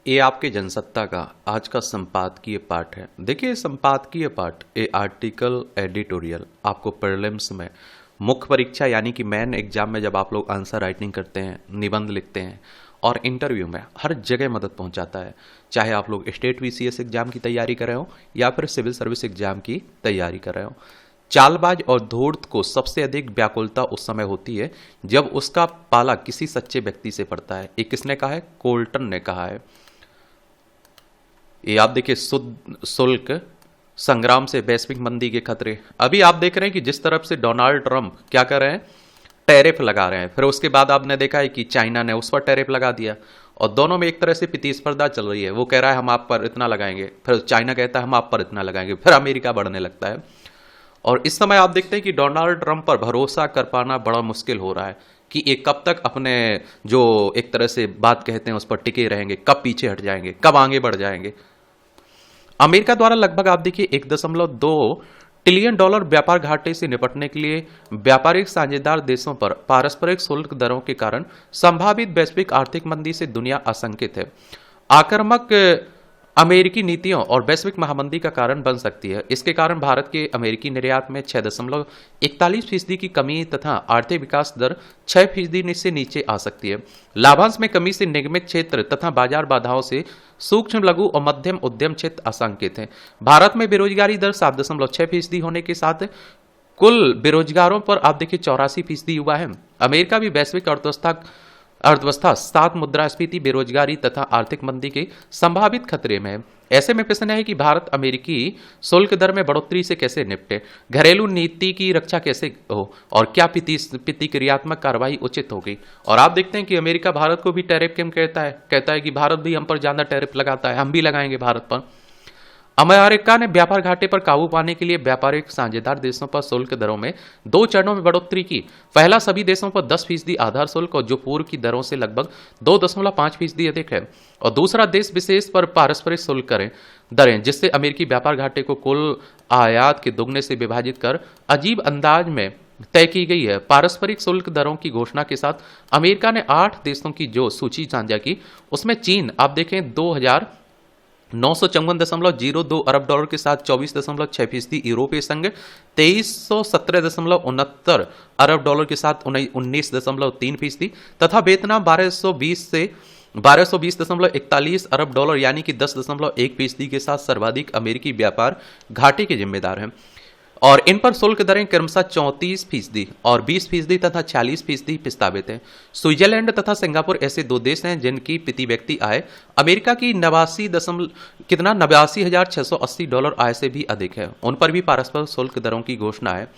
ये आपके जनसत्ता का आज का संपादकीय पाठ है। देखिए, संपादकीय पाठ ये आर्टिकल एडिटोरियल आपको प्रीलिम्स में, मुख्य परीक्षा यानी कि मेन एग्जाम में जब आप लोग आंसर राइटिंग करते हैं, निबंध लिखते हैं और इंटरव्यू में हर जगह मदद पहुंचाता है। चाहे आप लोग स्टेट वीसीएस एग्जाम की तैयारी कर रहे हो या फिर सिविल सर्विस एग्जाम की तैयारी कर रहे हो। चालबाज और धूर्त को सबसे अधिक व्याकुलता उस समय होती है जब उसका पाला किसी सच्चे व्यक्ति से पड़ता है। ये किसने कहा है? कोल्टन ने कहा है। ये आप देखिए, शुद्ध शुल्क संग्राम से वैश्विक मंदी के खतरे। अभी आप देख रहे हैं कि जिस तरफ से डोनाल्ड ट्रंप क्या कर रहे हैं, टैरिफ लगा रहे हैं। फिर उसके बाद आपने देखा है कि चाइना ने उस पर टैरिफ लगा दिया और दोनों में एक तरह से प्रतिस्पर्धा चल रही है। वो कह रहा है हम आप पर इतना लगाएंगे, फिर चाइना कहता है हम आप पर इतना लगाएंगे, फिर अमेरिका बढ़ने लगता है। और इस समय आप देखते हैं कि डोनाल्ड ट्रंप पर भरोसा कर पाना बड़ा मुश्किल हो रहा है कि ये कब तक अपने जो एक तरह से बात कहते हैं उस पर टिके रहेंगे, कब पीछे हट जाएंगे, कब आगे बढ़ जाएंगे। अमेरिका द्वारा लगभग आप देखिए 1.2 ट्रिलियन डॉलर व्यापार घाटे से निपटने के लिए व्यापारिक साझेदार देशों पर पारस्परिक शुल्क दरों के कारण संभावित वैश्विक आर्थिक मंदी से दुनिया आशंकित है। आक्रामक अमेरिकी नीतियों और वैश्विक महामंदी का कारण बन सकती है। इसके कारण भारत के अमेरिकी निर्यात में 6.41% की कमी तथा आर्थिक विकास दर 6% से नीचे आ सकती है। लाभांश में कमी से निगमित क्षेत्र तथा बाजार बाधाओं से सूक्ष्म लघु और मध्यम उद्यम क्षेत्र आशंकित है। भारत में बेरोजगारी दर 7.6% होने के साथ कुल बेरोजगारों पर आप देखिए 84% युवा है। अमेरिका भी वैश्विक अर्थव्यवस्था 7 मुद्रास्फीति, बेरोजगारी तथा आर्थिक मंदी के संभावित खतरे में है। ऐसे में प्रश्न है कि भारत अमेरिकी शुल्क दर में बढ़ोतरी से कैसे निपटे, घरेलू नीति की रक्षा कैसे हो और क्या प्रतिक्रियात्मक कार्रवाई उचित होगी। और आप देखते हैं कि अमेरिका भारत को भी टैरिफ क्यों कहता है कि भारत भी हम पर ज्यादा टैरिफ लगाता है, हम भी लगाएंगे भारत पर। अमेरिका ने व्यापार घाटे पर काबू पाने के लिए व्यापारिक साझेदार देशों पर शुल्क दरों में 2 चरणों में बढ़ोतरी की। पहला सभी देशों पर 10% आधार शुल्क और जो पूर्व की दरों से लगभग 2.5% अधिक है, और दूसरा देश विशेष पर पारस्परिक शुल्क दरें, जिससे अमेरिकी व्यापार घाटे को कुल आयात के दुगने से विभाजित कर अजीब अंदाज में तय की गई है। पारस्परिक शुल्क दरों की घोषणा के साथ अमेरिका ने 8 देशों की जो सूची साझा की, उसमें चीन आप देखें 954.02 अरब डॉलर के साथ 24.6%, यूरोपीय संघ 2317.69 अरब डॉलर के साथ 19.3% तथा वियतनाम 1220.41 अरब डॉलर यानी कि 10.1% के साथ सर्वाधिक अमेरिकी व्यापार घाटे के जिम्मेदार हैं। और इन पर शुल्क दरें क्रमशः 34% और 20% तथा 46% प्रस्तावित है। स्विट्जरलैंड तथा सिंगापुर ऐसे 2 देश हैं जिनकी प्रति व्यक्ति आय अमेरिका की 89,680 डॉलर आय से भी अधिक है। उन पर भी पारस्परिक शुल्क दरों की घोषणा है।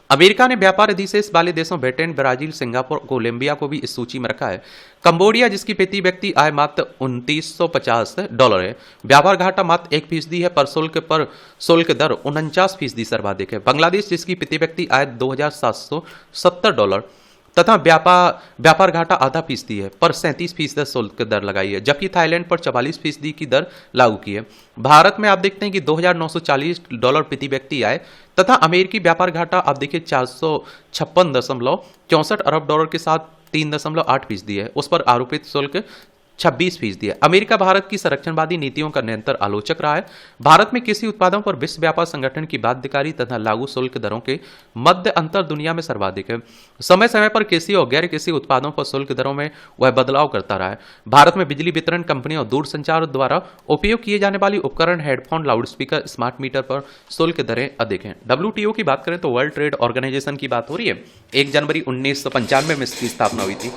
अमेरिका ने व्यापार अधिशेष वाले देशों ब्रिटेन, ब्राजील, सिंगापुर, कोलंबिया को भी इस सूची में रखा है। कंबोडिया, जिसकी प्रति व्यक्ति आय मात्र 2950 डॉलर है, व्यापार घाटा मात्र 1% है, पर शुल्क दर 49% सर्वाधिक है। बांग्लादेश, जिसकी प्रति व्यक्ति आय 2770 डॉलर तथा व्यापार घाटा आधा फीसदी है, पर 37% शुल्क दर लगाई है, जबकि थाईलैंड पर 44% की दर लागू की है। भारत में आप देखते हैं कि 2940 डॉलर प्रति व्यक्ति आए तथा अमेरिकी व्यापार घाटा आप देखिए 456.64 अरब डॉलर के साथ 3.8% है। उस पर आरोपित शुल्क 26% है। अमेरिका भारत की संरक्षणवादी नीतियों का निरंतर आलोचक रहा है। भारत में कृषि उत्पादों पर विश्व व्यापार संगठन की बाध्यकारी तथा लागू शुल्क दरों के मध्य अंतर दुनिया में सर्वाधिक है। समय समय पर कृषि और गैर कृषि उत्पादों पर शुल्क दरों में वह बदलाव करता रहा है। भारत में बिजली वितरण कंपनियों और दूरसंचार द्वारा उपयोग किए जाने वाली उपकरण, हेडफोन, लाउडस्पीकर, स्मार्ट मीटर पर शुल्क दरें अधिक हैं। WTO की बात करें तो वर्ल्ड ट्रेड ऑर्गेनाइजेशन की बात हो रही है। 1 जनवरी 1995 में इसकी स्थापना हुई थी।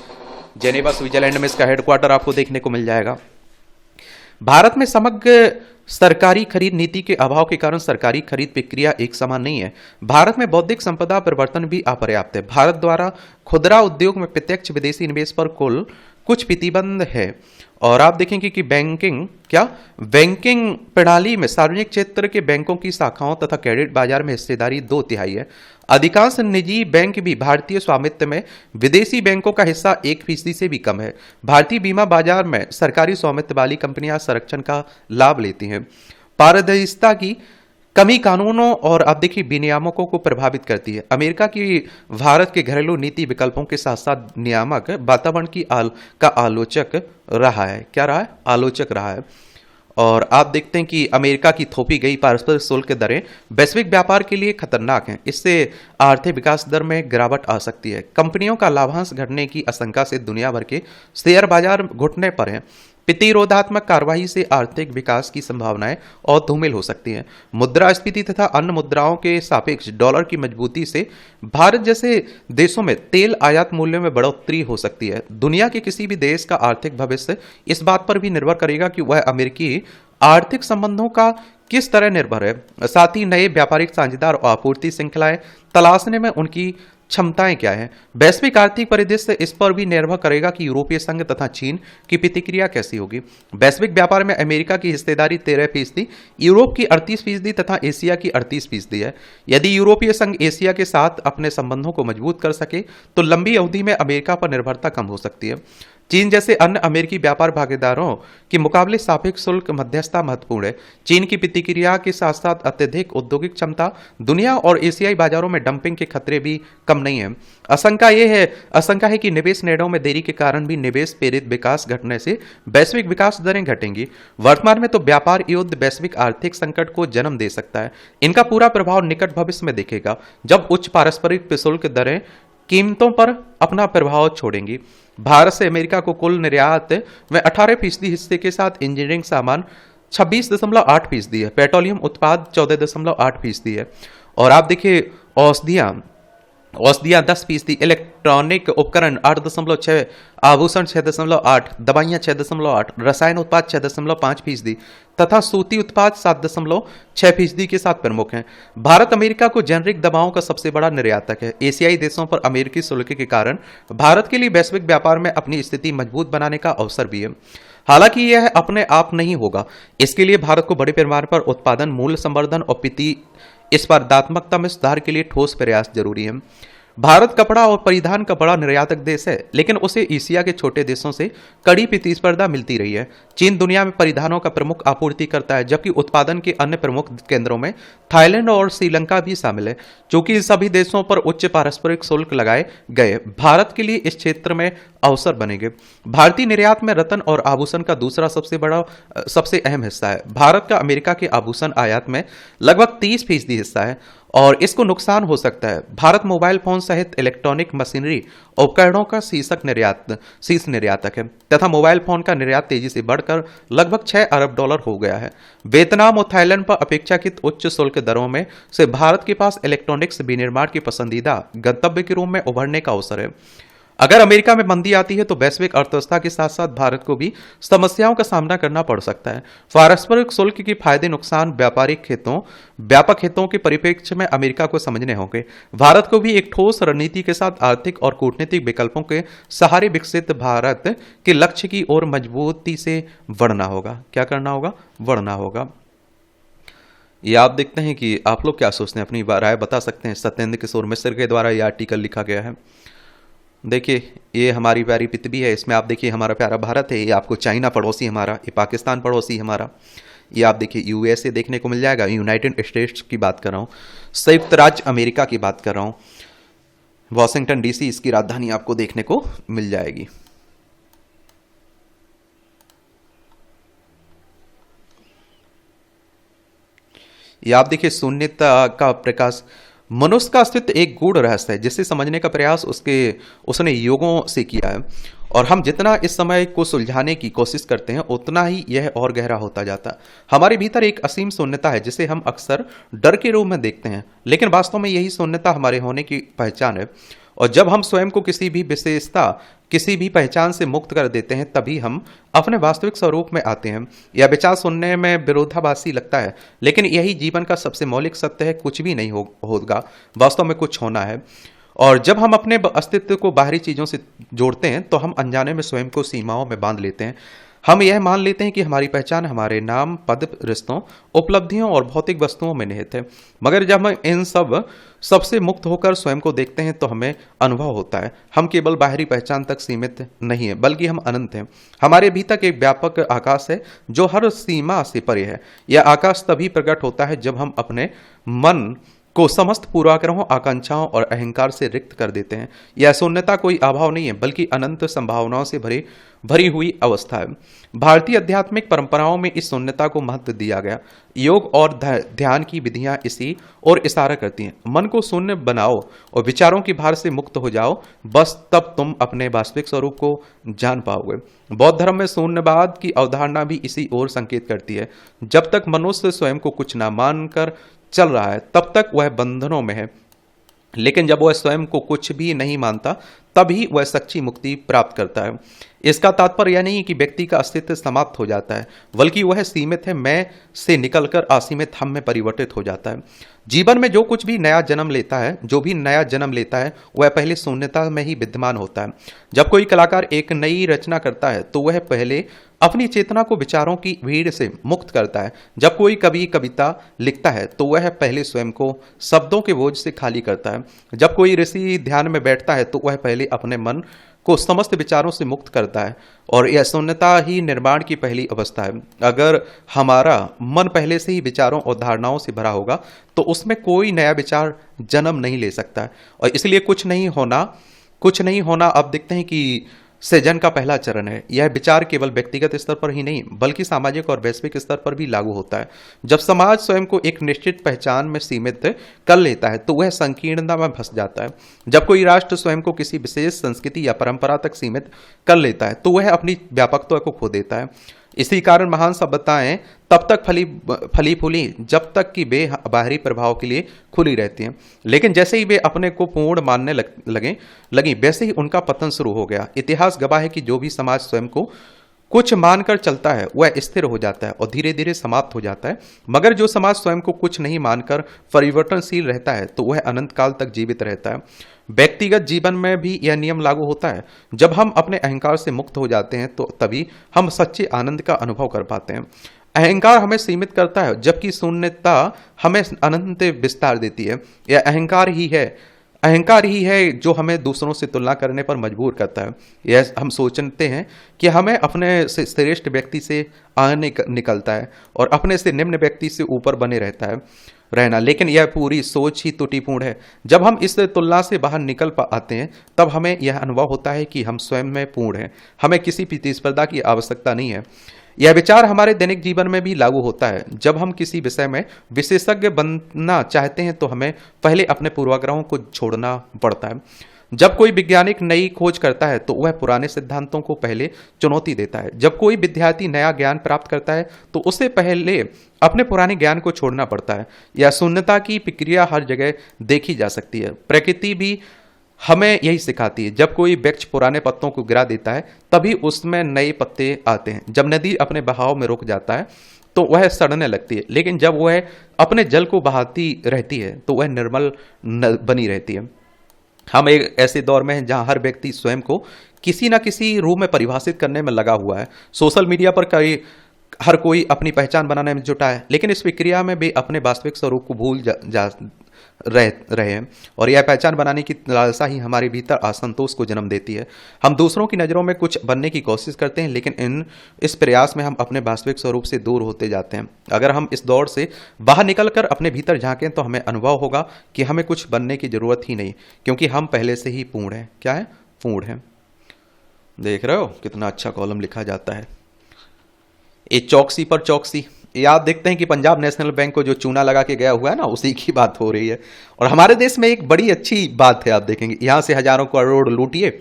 जेनेवा, स्विट्जरलैंड में इसका हेडक्वार्टर आपको देखने को मिल जाएगा। भारत में समग्र सरकारी खरीद नीति के अभाव के कारण सरकारी खरीद प्रक्रिया एक समान नहीं है। भारत में बौद्धिक संपदा प्रवर्तन भी अपर्याप्त है। भारत द्वारा खुदरा उद्योग में प्रत्यक्ष विदेशी निवेश पर कुछ प्रतिबंध है। और आप देखेंगे कि बैंकिंग प्रणाली में सार्वजनिक क्षेत्र के बैंकों की शाखाओं तथा क्रेडिट बाजार में हिस्सेदारी 2/3 है। अधिकांश निजी बैंक भी भारतीय स्वामित्व में, विदेशी बैंकों का हिस्सा 1% से भी कम है। भारतीय बीमा बाजार में सरकारी स्वामित्व वाली कंपनियां संरक्षण का लाभ लेती हैं। पारदर्शिता की कमी कानूनों और अब देखिए विनियामकों को प्रभावित करती है। अमेरिका की भारत के घरेलू नीति विकल्पों के साथ साथ नियामक वातावरण का आलोचक रहा है। क्या रहा है? आलोचक रहा है। और आप देखते हैं कि अमेरिका की थोपी गई पारस्परिक शुल्क दरें वैश्विक व्यापार के लिए खतरनाक हैं। इससे आर्थिक विकास दर में गिरावट आ सकती है। कंपनियों का लाभांश घटने की आशंका से दुनिया भर के शेयर बाजार घुटने पर हैं। प्रतिरोधात्मक कार्रवाई से आर्थिक विकास की संभावनाएं और धूमिल हो सकती हैं। मुद्रास्फीति तथा अन्य मुद्राओं के सापेक्ष डॉलर की मजबूती से भारत जैसे देशों में तेल आयात मूल्य में बढ़ोतरी हो सकती है। दुनिया के किसी भी देश का आर्थिक भविष्य इस बात पर भी निर्भर करेगा कि वह अमेरिकी आर्थिक संबंधों का किस तरह निर्भर है। साथ ही नए व्यापारिक साझेदार और आपूर्ति श्रृंखलाएं तलाशने में उनकी क्षमताएं क्या है। वैश्विक आर्थिक परिदृश्य इस पर भी निर्भर करेगा कि यूरोपीय संघ तथा चीन की प्रतिक्रिया कैसी होगी। वैश्विक व्यापार में अमेरिका की हिस्सेदारी 13%, यूरोप की 38% तथा एशिया की 38% है। यदि यूरोपीय संघ एशिया के साथ अपने संबंधों को मजबूत कर सके तो लंबी अवधि में अमेरिका पर निर्भरता कम हो सकती है। चीन जैसे अन्य अमेरिकी व्यापार भागीदारों के मुकाबले सापेक्ष शुल्क मध्यस्थता महत्वपूर्ण है। चीन की प्रतिक्रिया के साथ साथ अत्यधिक औद्योगिक क्षमता, दुनिया और एशियाई बाजारों में डंपिंग के खतरे भी कम नहीं है। आशंका है कि निवेश निर्णयों में देरी के कारण भी निवेश प्रेरित विकास घटने से वैश्विक विकास दरें घटेंगी। वर्तमान में तो व्यापार युद्ध वैश्विक आर्थिक संकट को जन्म दे सकता है। इनका पूरा प्रभाव निकट भविष्य में दिखेगा जब उच्च पारस्परिक शुल्क दरें कीमतों पर अपना प्रभाव छोड़ेंगी। भारत से अमेरिका को कुल निर्यात में 18% हिस्से के साथ इंजीनियरिंग सामान 26.8% है। पेट्रोलियम उत्पाद 14.8% है। और आप देखिए औषधियां 10%, इलेक्ट्रॉनिक उपकरण 8.6%, आभूषण 6.8%, दवाइयां 6.8%, रसायन उत्पाद 6.5% तथा सूती उत्पाद 7.6% के साथ प्रमुख हैं। भारत अमेरिका को जेनरिक दवाओं का सबसे बड़ा निर्यातक है। एशियाई देशों पर अमेरिकी शुल्क के कारण भारत के लिए वैश्विक व्यापार में अपनी स्थिति मजबूत बनाने का अवसर भी है। हालांकि यह अपने आप नहीं होगा। इसके लिए भारत को बड़े पैमाने पर उत्पादन, मूल्य संवर्धन और स्पर्धात्मकता में सुधार के लिए ठोस प्रयास जरूरी है। भारत कपड़ा और परिधान का बड़ा निर्यातक देश है, लेकिन उसे एशिया के छोटे देशों से कड़ी प्रतिस्पर्धा मिलती रही है। चीन दुनिया में परिधानों का प्रमुख आपूर्ति करता है, जबकि उत्पादन के अन्य प्रमुख केंद्रों में थाईलैंड और श्रीलंका भी शामिल है। चूंकि इन सभी देशों पर उच्च पारस्परिक शुल्क लगाए गए, भारत के लिए इस क्षेत्र में अवसर बनेंगे। भारतीय निर्यात में रत्न और आभूषण का दूसरा सबसे अहम हिस्सा है। भारत का अमेरिका के आभूषण आयात में लगभग 30% हिस्सा है और इसको नुकसान हो सकता है। भारत मोबाइल फोन सहित इलेक्ट्रॉनिक मशीनरी उपकरणों का शीर्ष निर्यातक है तथा मोबाइल फोन का निर्यात तेजी से बढ़कर लगभग $6 अरब हो गया है। वियतनाम और थाईलैंड पर अपेक्षाकृत उच्च शुल्क दरों में से भारत के पास इलेक्ट्रॉनिक्स विनिर्माण के पसंदीदा गंतव्य के रूप में उभरने का अवसर है। अगर अमेरिका में मंदी आती है तो वैश्विक अर्थव्यवस्था के साथ साथ भारत को भी समस्याओं का सामना करना पड़ सकता है। पारस्परिक शुल्क के फायदे नुकसान व्यापक हितों के परिप्रेक्ष्य में अमेरिका को समझने होंगे। भारत को भी एक ठोस रणनीति के साथ आर्थिक और कूटनीतिक विकल्पों के सहारे विकसित भारत के लक्ष्य की ओर मजबूती से बढ़ना होगा। क्या करना होगा? बढ़ना होगा। ये आप देखते हैं कि आप लोग क्या सोचते हैं, अपनी राय बता सकते हैं। सत्येंद्र किशोर मिश्र के द्वारा यह आर्टिकल लिखा गया है। देखिए ये हमारी प्यारी पृथ्वी है, इसमें आप देखिए हमारा प्यारा भारत है, ये आपको चाइना पड़ोसी हमारा, ये पाकिस्तान पड़ोसी हमारा, ये आप देखिए यूएसए देखने को मिल जाएगा, यूनाइटेड स्टेट्स की बात कर रहा हूँ, संयुक्त राज्य अमेरिका की बात कर रहा हूँ, वॉशिंगटन डीसी इसकी राजधानी आपको देखने को मिल जाएगी। ये आप देखिए शून्यता का प्रकाश। मनुष्य का अस्तित्व एक गूढ़ रहस्य है जिसे समझने का प्रयास उसने युगों से किया है और हम जितना इस समय को सुलझाने की कोशिश करते हैं उतना ही यह और गहरा होता जाता है। हमारे भीतर एक असीम शून्यता है जिसे हम अक्सर डर के रूप में देखते हैं, लेकिन वास्तव में यही शून्यता हमारे होने की पहचान है। और जब हम स्वयं को किसी भी पहचान से मुक्त कर देते हैं तभी हम अपने वास्तविक स्वरूप में आते हैं। यह विचार सुनने में विरोधाभासी लगता है, लेकिन यही जीवन का सबसे मौलिक सत्य है। कुछ भी नहीं होगा, वास्तव में कुछ होना है। और जब हम अपने अस्तित्व को बाहरी चीजों से जोड़ते हैं तो हम अनजाने में स्वयं को सीमाओं में बांध लेते हैं। हम यह मान लेते हैं कि हमारी पहचान हमारे नाम, पद, रिश्तों, उपलब्धियों और भौतिक वस्तुओं में निहित है। मगर जब हम इन सबसे मुक्त होकर स्वयं को देखते हैं तो हमें अनुभव होता है हम केवल बाहरी पहचान तक सीमित नहीं है, बल्कि हम अनंत हैं। हमारे भीतर एक व्यापक आकाश है जो हर सीमा से परे है। यह आकाश तभी प्रकट होता है जब हम अपने मन को समस्त पूर्वाग्रहों, आकांक्षाओं और अहंकार से रिक्त कर देते हैं। यह शून्यता कोई अभाव नहीं है, बल्कि अनंत संभावनाओं से भरी हुई अवस्था है। भारतीय आध्यात्मिक परंपराओं में इस शून्यता को महत्व दिया गया। योग और ध्यान की विधियां इसी और इशारा करती हैं। मन को शून्य बनाओ और विचारों की भार से मुक्त हो जाओ, बस तब तुम अपने वास्तविक स्वरूप को जान पाओगे। बौद्ध धर्म में शून्यवाद की अवधारणा भी इसी ओर संकेत करती है। जब तक मनुष्य स्वयं को कुछ न मानकर चल रहा है तब तक वह बंधनों में है, लेकिन जब वह स्वयं को कुछ भी नहीं मानता तभी वह सच्ची मुक्ति प्राप्त करता है। इसका तात्पर्य यह नहीं कि व्यक्ति का अस्तित्व समाप्त हो जाता है, बल्कि वह सीमित है मैं से निकलकर असीमित हम में परिवर्तित हो जाता है। जीवन में जो भी नया जन्म लेता है वह पहले शून्यता में ही विद्यमान होता है। जब कोई कलाकार एक नई रचना करता है तो वह पहले अपनी चेतना को विचारों की भीड़ से मुक्त करता है। जब कोई कवि कविता लिखता है तो वह पहले स्वयं को शब्दों के बोझ से खाली करता है। जब कोई ऋषि ध्यान में बैठता है तो वह पहले अपने मन को समस्त विचारों से मुक्त करता है, और यह शून्यता ही निर्माण की पहली अवस्था है। अगर हमारा मन पहले से ही विचारों और धारणाओं से भरा होगा तो उसमें कोई नया विचार जन्म नहीं ले सकता है, और इसलिए कुछ नहीं होना अब देखते हैं कि सृजन का पहला चरण है। यह विचार केवल व्यक्तिगत स्तर पर ही नहीं बल्कि सामाजिक और वैश्विक स्तर पर भी लागू होता है। जब समाज स्वयं को एक निश्चित पहचान में सीमित कर लेता है तो वह संकीर्णता में फंस जाता है। जब कोई राष्ट्र स्वयं को किसी विशेष संस्कृति या परंपरा तक सीमित कर लेता है तो वह अपनी व्यापकता को खो देता है। इसी कारण महान सभ्यताएं तब तक फली फूली जब तक कि वे बाहरी प्रभाव के लिए खुली रहती हैं, लेकिन जैसे ही वे अपने को पूर्ण मानने लगी वैसे ही उनका पतन शुरू हो गया। इतिहास गवाह है कि जो भी समाज स्वयं को कुछ मानकर चलता है वह स्थिर हो जाता है और धीरे धीरे समाप्त हो जाता है, मगर जो समाज स्वयं को कुछ नहीं मानकर परिवर्तनशील रहता है तो वह अनंत काल तक जीवित रहता है। व्यक्तिगत जीवन में भी यह नियम लागू होता है। जब हम अपने अहंकार से मुक्त हो जाते हैं तो तभी हम सच्चे आनंद का अनुभव कर पाते हैं। अहंकार हमें सीमित करता है जबकि शून्यता हमें अनंत विस्तार देती है। यह अहंकार ही है जो हमें दूसरों से तुलना करने पर मजबूर करता है। यह हम सोचते हैं कि हमें अपने से श्रेष्ठ व्यक्ति से आगे निकलता है और अपने से निम्न व्यक्ति से ऊपर बने रहना, लेकिन यह पूरी सोच ही त्रुटिपूर्ण है। जब हम इस तुलना से बाहर निकल आते हैं तब हमें यह अनुभव होता है कि हम स्वयं में पूर्ण हैं, हमें किसी प्रतिस्पर्धा की आवश्यकता नहीं है। यह विचार हमारे दैनिक जीवन में भी लागू होता है। जब हम किसी विषय में विशेषज्ञ बनना चाहते हैं तो हमें पहले अपने पूर्वाग्रहों को छोड़ना पड़ता है। जब कोई वैज्ञानिक नई खोज करता है तो वह पुराने सिद्धांतों को पहले चुनौती देता है। जब कोई विद्यार्थी नया ज्ञान प्राप्त करता है तो उसे पहले अपने पुराने ज्ञान को छोड़ना पड़ता है। यह शून्यता की प्रक्रिया हर जगह देखी जा सकती है। प्रकृति भी हमें यही सिखाती है। जब कोई वृक्ष पुराने पत्तों को गिरा देता है तभी उसमें नए पत्ते आते हैं। जब नदी अपने बहाव में रुक जाता है तो वह सड़ने लगती है, लेकिन जब वह अपने जल को बहाती रहती है तो वह निर्मल बनी रहती है। हम एक ऐसे दौर में हैं जहां हर व्यक्ति स्वयं को किसी न किसी रूप में परिभाषित करने में लगा हुआ है। सोशल मीडिया पर हर कोई अपनी पहचान बनाने में जुटा है, लेकिन इस प्रक्रिया में वे अपने वास्तविक स्वरूप को भूल रहे हैं, और यह पहचान बनाने की लालसा ही हमारे भीतर असंतोष को जन्म देती है। हम दूसरों की नज़रों में कुछ बनने की कोशिश करते हैं, लेकिन इस प्रयास में हम अपने वास्तविक स्वरूप से दूर होते जाते हैं। अगर हम इस दौड़ से बाहर निकलकर अपने भीतर झांकें तो हमें अनुभव होगा कि हमें कुछ बनने की जरूरत ही नहीं, क्योंकि हम पहले से ही पूर्ण हैं। क्या है? पूर्ण है। देख रहे हो कितना अच्छा कॉलम लिखा जाता है। ये चौकसी पर चौकसी, ये आप देखते हैं कि पंजाब नेशनल बैंक को जो चूना लगा के गया हुआ है ना, उसी की बात हो रही है। और हमारे देश में एक बड़ी अच्छी बात है, आप देखेंगे यहाँ से हजारों करोड़ लूटिए,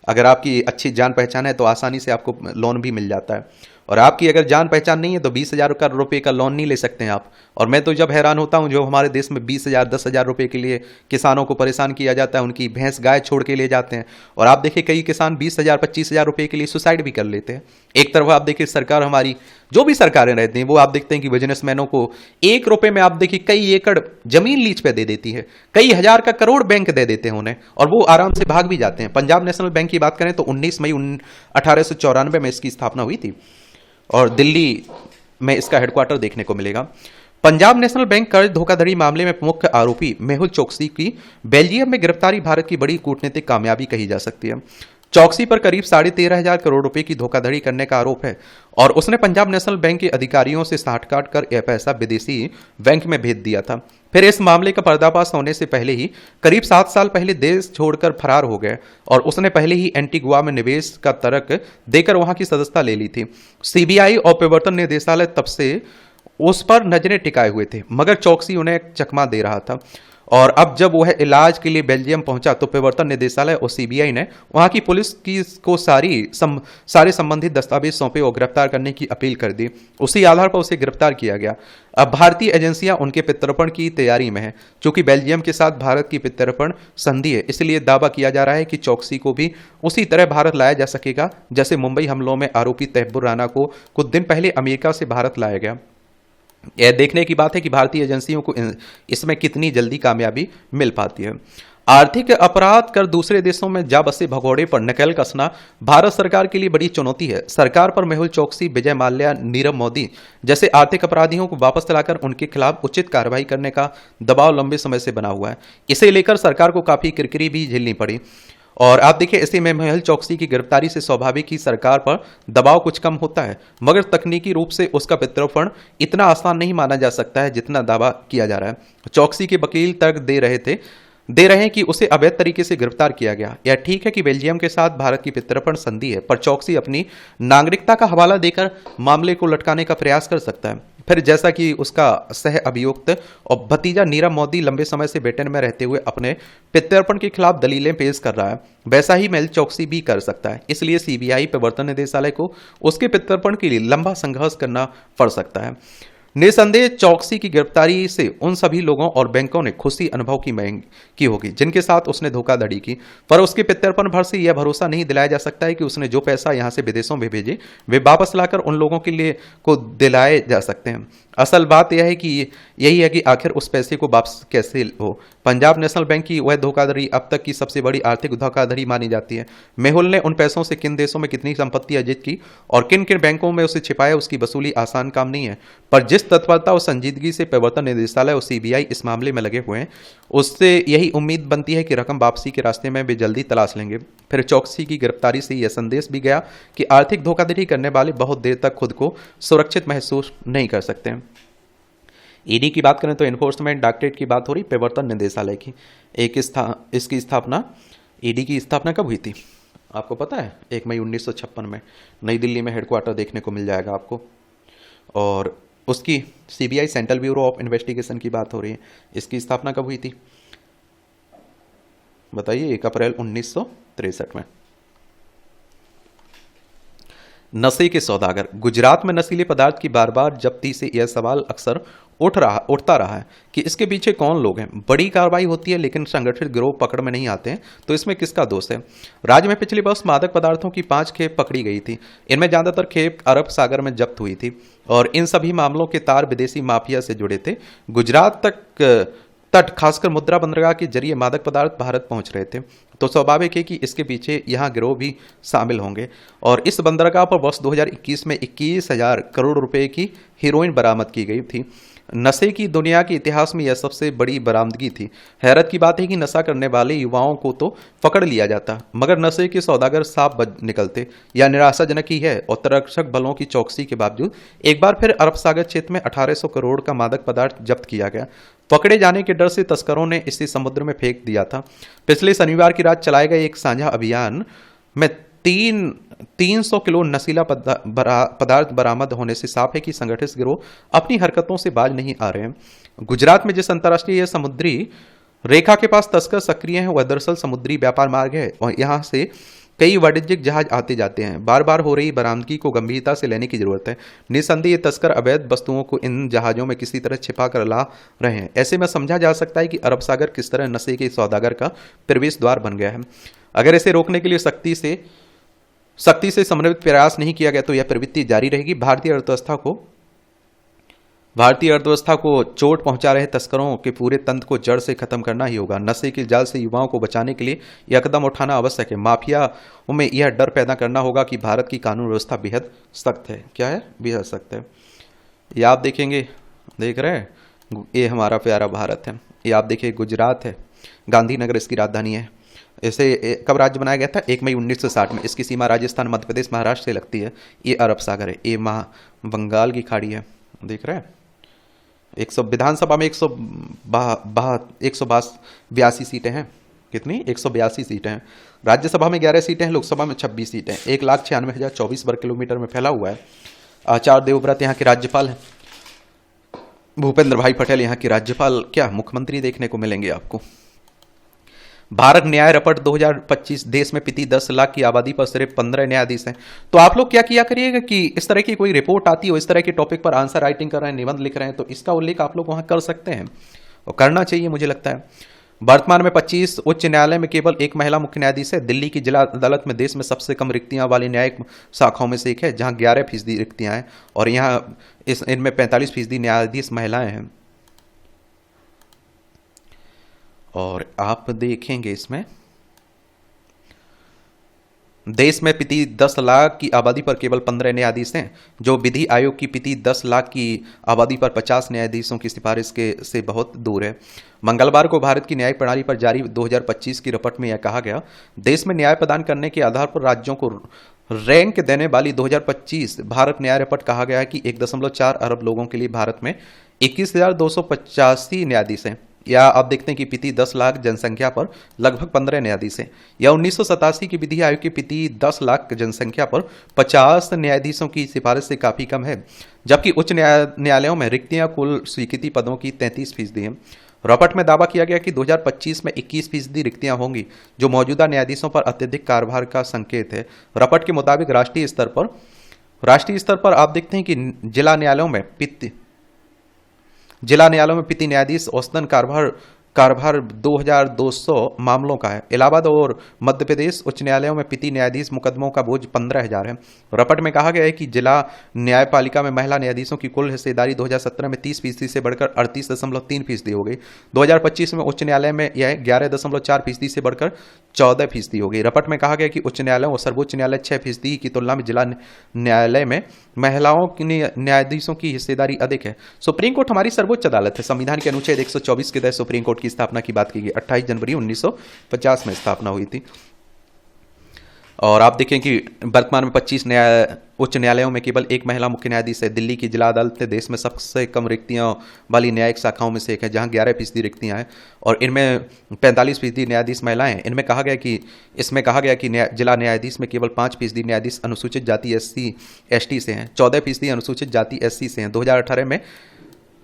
अगर आपकी अच्छी जान पहचान है तो आसानी से आपको लोन भी मिल जाता है। और आपकी अगर जान पहचान नहीं है तो 20,000 रुपये का लोन नहीं ले सकते हैं आप। और मैं तो जब हैरान होता हूँ जो हमारे देश में 20,000 10,000 रुपये के लिए किसानों को परेशान किया जाता है, उनकी भैंस गाय छोड़ के ले जाते हैं। और आप देखिए कई किसान 20,000 25,000 रुपये के लिए सुसाइड भी कर लेते हैं। एक तरफ आप देखिए सरकार, हमारी जो भी सरकारें रहती हैं वो आप देखते हैं कि बिजनेसमैनों को 1 रुपये में आप देखिए कई एकड़ जमीन लीज पे दे देती है, कई हजार का करोड़ बैंक दे देते हैं उन्हें, और वो आराम से भाग भी जाते हैं। पंजाब नेशनल बैंक की बात करें तो 19 मई 1894 में इसकी स्थापना हुई थी। और दिल्ली में इसका हेडक्वार्टर देखने को मिलेगा। पंजाब नेशनल बैंक कर्ज धोखाधड़ी मामले में मुख्य आरोपी मेहुल चोकसी की बेल्जियम में गिरफ्तारी भारत की बड़ी कूटनीतिक कामयाबी कही जा सकती है। चौकसी पर करीब 13,500 करोड़ रुपए की धोखाधड़ी करने का आरोप है और उसने पंजाब नेशनल बैंक के अधिकारियों से साठ काट कर यह पैसा विदेशी बैंक में भेज दिया था। फिर इस मामले का पर्दाफाश होने से पहले ही करीब 7 साल पहले देश छोड़कर फरार हो गए और उसने पहले ही एंटीगुआ में निवेश का तर्क देकर वहां की सदस्यता ले ली थी। सीबीआई और प्रवर्तन निदेशालय तब से उस पर नजरें टिकाए हुए थे, मगर चौकसी उन्हें चकमा दे रहा था। और अब जब वह इलाज के लिए बेल्जियम पहुंचा तो प्रवर्तन निदेशालय और सीबीआई ने वहां की पुलिस को सारे संबंधित दस्तावेज सौंपे और गिरफ्तार करने की अपील कर दी। उसी आधार पर उसे गिरफ्तार किया गया। अब भारतीय एजेंसियां उनके प्रत्यर्पण की तैयारी में हैं। चूंकि बेल्जियम के साथ भारत की प्रत्यर्पण संधि है, इसलिए दावा किया जा रहा है कि चौकसी को भी उसी तरह भारत लाया जा सकेगा जैसे मुंबई हमलों में आरोपी तैयबुर राना को कुछ दिन पहले अमेरिका से भारत लाया गया। यह देखने की बात है कि भारतीय एजेंसियों को इसमें कितनी जल्दी कामयाबी मिल पाती है। आर्थिक अपराध कर दूसरे देशों में जा बसे भगोड़े पर नकेल कसना भारत सरकार के लिए बड़ी चुनौती है। सरकार पर मेहुल चोकसी, विजय माल्या, नीरव मोदी जैसे आर्थिक अपराधियों को वापस लाकर उनके खिलाफ उचित कार्रवाई करने का दबाव लंबे समय से बना हुआ है। इसे लेकर सरकार को काफी किरकिरी भी झेलनी पड़ी। और आप देखिए, ऐसे में मेहुल चोकसी की गिरफ्तारी से स्वाभाविक ही सरकार पर दबाव कुछ कम होता है, मगर तकनीकी रूप से उसका प्रत्यर्पण इतना आसान नहीं माना जा सकता है जितना दावा किया जा रहा है। चोकसी के वकील तर्क दे रहे हैं कि उसे अवैध तरीके से गिरफ्तार किया गया। यह ठीक है कि बेल्जियम के साथ भारत की प्रत्यर्पण संधि है, पर चोकसी अपनी नागरिकता का हवाला देकर मामले को लटकाने का प्रयास कर सकता है। फिर जैसा कि उसका सह अभियुक्त और भतीजा नीरव मोदी लंबे समय से ब्रिटेन में रहते हुए अपने प्रत्यर्पण के खिलाफ दलीलें पेश कर रहा है, वैसा ही मेहुल चोकसी भी कर सकता है। इसलिए सीबीआई, प्रवर्तन निदेशालय को उसके प्रत्यर्पण के लिए लंबा संघर्ष करना पड़ सकता है। निसंदेह चौकसी की गिरफ्तारी से उन सभी लोगों और बैंकों ने खुशी अनुभव की होगी जिनके साथ उसने धोखाधड़ी की, पर उसके प्रत्यर्पण भर से यह भरोसा नहीं दिलाया जा सकता है कि उसने जो पैसा यहां से विदेशों में भेजे वे वापस लाकर उन लोगों के लिए को दिलाए जा सकते हैं। असल बात यह है कि यही है कि आखिर उस पैसे को वापस कैसे हो। पंजाब नेशनल बैंक की वह धोखाधड़ी अब तक की सबसे बड़ी आर्थिक धोखाधड़ी मानी जाती है। मेहुल ने उन पैसों से किन देशों में कितनी संपत्ति अर्जित की और किन किन बैंकों में उसे छिपाया, उसकी वसूली आसान काम नहीं है, पर जिस तत्परता और संजीदगी से प्रवर्तन निदेशालय और सीबीआई इस मामले में लगे हुए हैं, उससे यही उम्मीद बनती है कि रकम वापसी के रास्ते में वे जल्दी तलाश लेंगे। फिर चौकसी की गिरफ्तारी से यह संदेश भी गया कि आर्थिक धोखाधड़ी करने वाले बहुत देर तक खुद को सुरक्षित महसूस नहीं कर सकते। ईडी की बात करें तो एनफोर्समेंट डायरेक्टरेट की बात हो रही, प्रवर्तन निदेशालय की इसकी स्थापना, ईडी की स्थापना कब हुई थी आपको पता है? 1 मई 1956 में नई दिल्ली में हेडक्वार्टर देखने को मिल जाएगा आपको। और उसकी CBI, central bureau of investigation की बात हो रही है, इसकी स्थापना कब हुई थी बताइए? 1 अप्रैल 1963 में। नशे के सौदागर, गुजरात में नशीले पदार्थ की बार बार जब्ती से यह सवाल अक्सर उठता रहा है कि इसके पीछे कौन लोग हैं। बड़ी कार्रवाई होती है लेकिन संगठित गिरोह पकड़ में नहीं आते हैं, तो इसमें किसका दोष है? राज्य में पिछले वर्ष मादक पदार्थों की 5 खेप पकड़ी गई थी। इनमें ज्यादातर खेप अरब सागर में जब्त हुई थी और इन सभी मामलों के तार विदेशी माफिया से जुड़े थे। गुजरात तट खासकर मुद्रा बंदरगाह के जरिए मादक पदार्थ भारत पहुंच रहे थे, तो स्वाभाविक है कि इसके पीछे यहां गिरोह भी शामिल होंगे। और इस बंदरगाह पर वर्ष 2021 में 21,000 करोड़ रुपए की हीरोइन बरामद की गई थी। नशे की दुनिया के इतिहास में यह सबसे बड़ी बरामदगी थी। हैरत की बात है कि नशा करने वाले युवाओं को तो पकड़ लिया जाता, मगर नशे के सौदागर साफ बच निकलते। यह निराशाजनक ही है और तटरक्षक बलों की चौकसी के बावजूद एक बार फिर अरब सागर क्षेत्र में 1800 करोड़ का मादक पदार्थ जब्त किया गया। पकड़े जाने के डर से तस्करों ने इसे समुद्र में फेंक दिया था। पिछले शनिवार की रात चलाए गए एक साझा अभियान में 300 किलो नशीला पदार्थ बरामद होने से साफ है कि संगठित गिरोह अपनी हरकतों से बाज नहीं आ रहे हैं। गुजरात में जिस अंतर्राष्ट्रीय समुद्री रेखा के पास तस्कर सक्रिय हैं, वह दरअसल समुद्री व्यापार मार्ग है और यहां से कई वाणिज्यिक जहाज आते जाते हैं। बार बार हो रही बरामदगी को गंभीरता से लेने की जरूरत है। निस्संदेह ये तस्कर अवैध वस्तुओं को इन जहाजों में किसी तरह छिपा कर ला रहे हैं। ऐसे में समझा जा सकता है कि अरब सागर किस तरह नशे के सौदागर का प्रवेश द्वार बन गया है। अगर इसे रोकने के लिए सख्ती से समन्वित प्रयास नहीं किया गया तो यह प्रवृत्ति जारी रहेगी। भारतीय अर्थव्यवस्था को भारतीय अर्थव्यवस्था को चोट पहुंचा रहे तस्करों के पूरे तंत्र को जड़ से खत्म करना ही होगा। नशे के जाल से युवाओं को बचाने के लिए यह कदम उठाना आवश्यक है। माफियाओं में यह डर पैदा करना होगा कि भारत की कानून व्यवस्था बेहद सख्त है। क्या है? बेहद सख्त है। ये आप देखेंगे, देख रहे हैं, ये हमारा प्यारा भारत है। ये आप देखिए, गुजरात है, गांधीनगर इसकी राजधानी है। इसे कब राज्य बनाया गया था? 1 मई 1960 में। इसकी सीमा राजस्थान, मध्य प्रदेश, महाराष्ट्र से लगती है। ये अरब सागर है, ये बंगाल की खाड़ी है। देख रहे हैं? विधानसभा में 182 सीटें हैं। कितनी? 182 सीटें हैं। राज्यसभा में 11 सीटें हैं, लोकसभा में 26 सीटें हैं। 1,96,024 वर्ग किलोमीटर में फैला हुआ है। आचार्य देवव्रत यहाँ के राज्यपाल हैं। भूपेंद्र भाई पटेल यहाँ के राज्यपाल, क्या मुख्यमंत्री देखने को मिलेंगे आपको। भारत न्याय रपट 2025, देश में प्रति 10 लाख की आबादी पर सिर्फ 15 न्यायाधीश हैं। तो आप लोग क्या किया करिएगा कि इस तरह की कोई रिपोर्ट आती हो, इस तरह के टॉपिक पर आंसर राइटिंग कर रहे हैं, निबंध लिख रहे हैं, तो इसका उल्लेख आप लोग वहां कर सकते हैं और करना चाहिए, मुझे लगता है। वर्तमान में 25 उच्च न्यायालय में केवल एक महिला मुख्य न्यायाधीश है। दिल्ली की जिला अदालत में देश में सबसे कम रिक्तियां वाली न्यायिक शाखाओं में से एक है, जहां 11% रिक्तियां हैं और यहाँ इनमें 45% न्यायाधीश महिलाएं हैं। और आप देखेंगे इसमें देश में प्रति 10 लाख की आबादी पर केवल 15 न्यायाधीश हैं, जो विधि आयोग की प्रति 10 लाख की आबादी पर 50 न्यायाधीशों की सिफारिश के से बहुत दूर है। मंगलवार को भारत की न्यायिक प्रणाली पर जारी 2025 की रिपोर्ट में यह कहा गया, देश में न्याय प्रदान करने के आधार पर राज्यों को रैंक देने वाली 2025 भारत न्याय रिपोर्ट कहा गया है कि 1.4 अरब लोगों के लिए भारत में 21,285 न्यायाधीश हैं। या आप देखते हैं कि प्रति 10 लाख जनसंख्या पर लगभग 15 न्यायाधीश हैं। या 1987 की विधि आयोग की प्रति 10 लाख जनसंख्या पर 50 न्यायाधीशों की सिफारिश से काफी कम है, जबकि उच्च न्यायालयों में रिक्तियां कुल स्वीकृति पदों की 33% हैं। रिपोर्ट में दावा किया गया कि 2025 में 21% रिक्तियां होंगी, जो मौजूदा न्यायाधीशों पर अत्यधिक कार्यभार का संकेत है। रिपोर्ट के मुताबिक राष्ट्रीय स्तर पर आप देखते हैं कि जिला न्यायालयों में प्रति न्यायाधीश औसतन कार्यभार 2200 मामलों का है। इलाहाबाद और मध्य प्रदेश उच्च न्यायालयों में प्रति न्यायाधीश मुकदमों का बोझ 15,000 है। रिपोर्ट में कहा गया है कि जिला न्यायपालिका में महिला न्यायाधीशों की कुल हिस्सेदारी 2017 में 30% से बढ़कर 38.3% हो गई। 2025 में उच्च न्यायालय में यह 11.4% से बढ़कर 14% हो गई। रिपोर्ट में कहा गया कि उच्च न्यायालयों और सर्वोच्च न्यायालय 6% की तुलना में जिला न्यायालय में महिलाओं की न्यायाधीशों की हिस्सेदारी अधिक है। सुप्रीम कोर्ट हमारी सर्वोच्च अदालत है। संविधान के अनुच्छेद 124 के तहत सुप्रीम कोर्ट की स्थापना की बात की गई। 28 जनवरी 1950 में स्थापना हुई थी। और आप देखें कि वर्तमान में 25 उच्च न्यायालयों में केवल एक महिला मुख्य न्यायाधीश है। दिल्ली की जिला अदालत ने देश में सबसे कम रिक्तियों वाली न्यायिक शाखाओं में से एक है, जहां 11% रिक्तियां हैं और इनमें 45% न्यायाधीश महिलाएं हैं। इसमें कहा गया कि जिला न्यायाधीश में केवल 5% न्यायाधीश अनुसूचित जाति SC/ST से हैं, 14% अनुसूचित जाति SC से हैं। 2018 में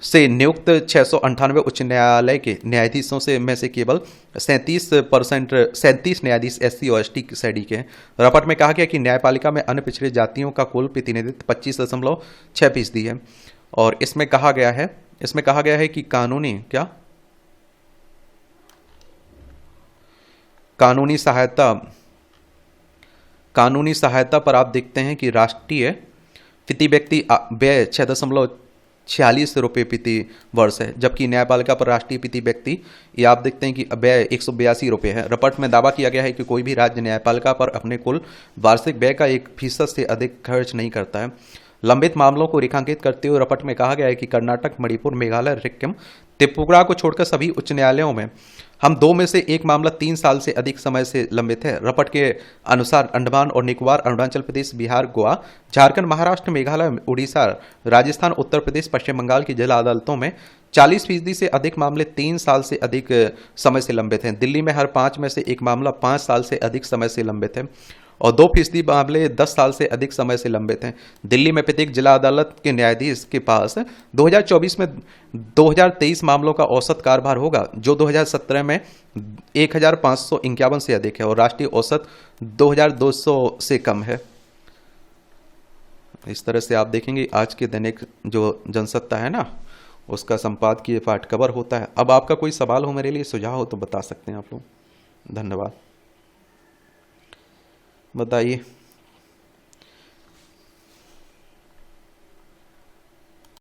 से नियुक्त 698 उच्च न्यायालय के न्यायाधीशों में से केवल 37 न्यायाधीश SC और ST श्रेणी के हैं। रिपोर्ट में कहा गया कि न्यायपालिका में अन्य पिछड़े जातियों का कुल प्रतिनिधित्व 25.6% है। और इसमें कहा गया है कि कानूनी सहायता पर आप देखते हैं कि राष्ट्रीय प्रति व्यक्ति व्यय 6.46 रुपये प्रति वर्ष है, जबकि न्यायपालिका पर राष्ट्रीय प्रति व्यक्ति ये आप देखते हैं कि व्यय 182 रुपये है। रिपोर्ट में दावा किया गया है कि कोई भी राज्य न्यायपालिका पर अपने कुल वार्षिक व्यय का 1% से अधिक खर्च नहीं करता है। लंबित मामलों को रेखांकित करते हुए रिपोर्ट में कहा गया है कि कर्नाटक, मणिपुर, मेघालय, सिक्किम, त्रिपुरा को छोड़कर सभी उच्च न्यायालयों में हम 2 में से 1 मामला 3 साल से अधिक समय से लंबित है। रिपोर्ट के अनुसार अंडमान और निकोबार, अरुणाचल प्रदेश, बिहार, गोवा, झारखंड, महाराष्ट्र, मेघालय, उड़ीसा, राजस्थान, उत्तर प्रदेश, पश्चिम बंगाल की जिला अदालतों में 40% से अधिक मामले 3 साल से अधिक समय से लंबित हैं। दिल्ली में हर 5 में से 1 मामला 5 साल से अधिक समय से लंबित है और 2% मामले 10 साल से अधिक समय से लंबित हैं। दिल्ली में प्रत्येक जिला अदालत के न्यायाधीश के पास 2024 में 2023 मामलों का औसत कार्यभार होगा, जो 2017 में 1551 से अधिक है और राष्ट्रीय औसत 2200 से कम है। इस तरह से आप देखेंगे आज के दैनिक जो जनसत्ता है ना, उसका संपादकीय पाठ कवर होता है। अब आपका कोई सवाल हो, मेरे लिए सुझाव हो तो बता सकते हैं आप लोग। धन्यवाद। बताइए।